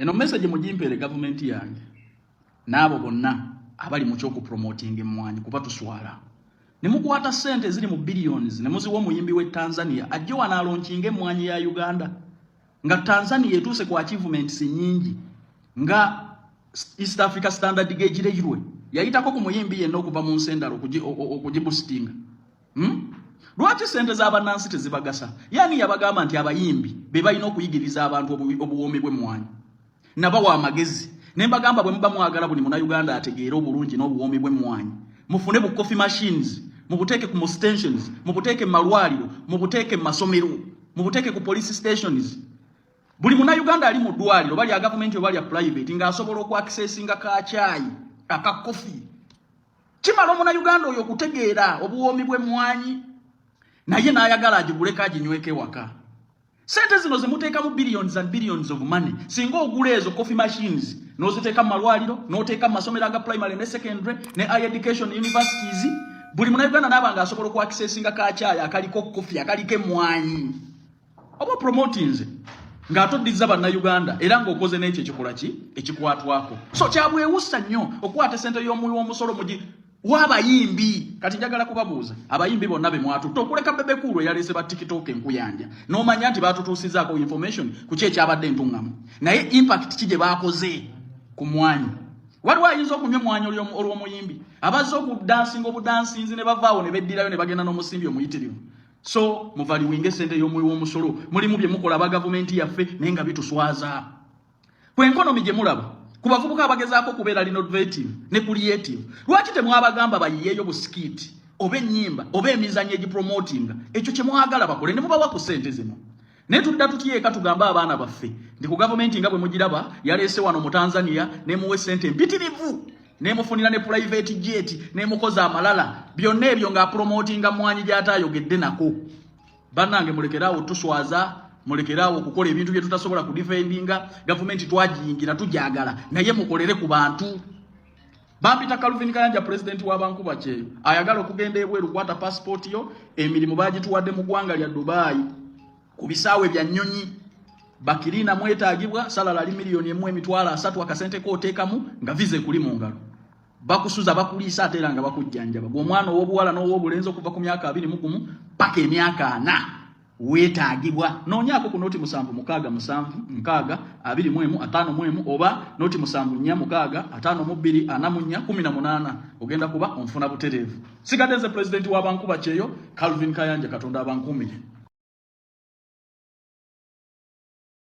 eno message mujimpere government yange nabo bonna abali mu kyoku promoting emmwanyi kuba tuswala ne mukwata sente ziri mu billions ne muziwo muyimbi we Tanzania ajjo wanalonkinga emmwanyi ya Uganda nga Tanzania etuse ku achievements nyingi nga East Africa Standard Gauge Railway yayitako ku muyimbi yenna okuva mu nsendalo okujibustinga lwaki sente z'abannansi tezibagasa yani yabagamba nti abayimbi be balina okuyigiriza abantu obuwoomi bw'emmwanyi nabawa amagezi ne mbagamba bwe muba mwagala buli muna Uganda ategeera obulungi n'obuwoomi bw'emmwanyi mufune bu coffee machines mubuteeke ku stations mubuteeke mu malwaliro mubuteeke mu masomero mubuteeke ku police stations buli muna Uganda ali mu ddwaliro bali ya government bali ya private nga asobola okwaccessinga ka chai aka coffee kimalo muna Uganda oyo okutegeera obuwoomi bw'emmwanyi naye n'ayagala agibuleka aginyweke waka sente zino zimuteeka mu billions and billions of money singa ogula ezo coffee machines n'oziteeka mu malwaliro n'oteeka mu masomero aga primary ne secondary ne higher education universities buli muna Uganda n'abanga asobola okwaccessinga ka chai akaliko coffee akaliko emmwanyi oba promoting nga atoddiza banna Uganda era ng'okoze n'ekyo ekikola ki ekikwatwako so kyabwewussa nnyo okwata sente y'omuwi w'omusolo mugi w'abayimbi kati njagala kubabuuza abayimbi bonna be mwatutta okuleka Bebe Cool eyaleese ba TikTok enkuyanja n'omanya nti baatutuusizaako information ku ki ekyabadde entuŋŋamu naye impact ki gye baakoze ku mmwanyi waliwo ayinza okunywa emmwanyi olw'omuyimbi abazze okudansinga obudansinzi ne bavaawo ne beddirayo ne bagenda n'omusimbi omuyitirivu so muvaliwinge sente y'omuwi w'omusolo mulimu bye mukola aba gavumenti yaffe naye nga bituswaza ku enkonomi gye mulaba ku bavubuka abagezaako okubeera innovative ne creative lwaki temwabagamba bayiyeeyo busikiti oba ennyimba oba emizannyo egipromotinga ekyo kye mwagala bakole ne mubawa ku sente zino naye tudda tutyeeka tugambe abaana baffe ndi ku gavumenti nga bwe mugiraba yaleese wano mu Tanzania nemuwe sente mpitirivu nemufunira ne private jet nemukoza amalala byonna ebyo nga promotinga mmwanyi gy'ataayogedde nako bannange mulekeraawo tuswaza mulekeraawo okukola ebintu bye tutasobola ku defendinga gavumenti twagiyingira tujagala naye mukolere ku bantu bampita Calvin Kayanja president w'abankuba kyeyo ayagala okugenda ebweru kwata passport yo emirimu bagituwadde mu ggwanga lya Dubai ku bisaawe bya nnyonyi bakirina mwetaagibwa salala ali $1,300,000 akasente kooteekamu nga vize kuli mu ngalo bakusuza bakuliisa ate era nga bakujjanjaba gw'omwana ow'obuwala n'ow'obulenzi okuva ku myaka 21 paka emyaka 4 weetaagibwa noonyaako ku noti 777 oba noti 7452 ogenda kuba onfuna butereevu sigadde nze president w'abankuba kyeyo Calvin Kayanja katonda abankumire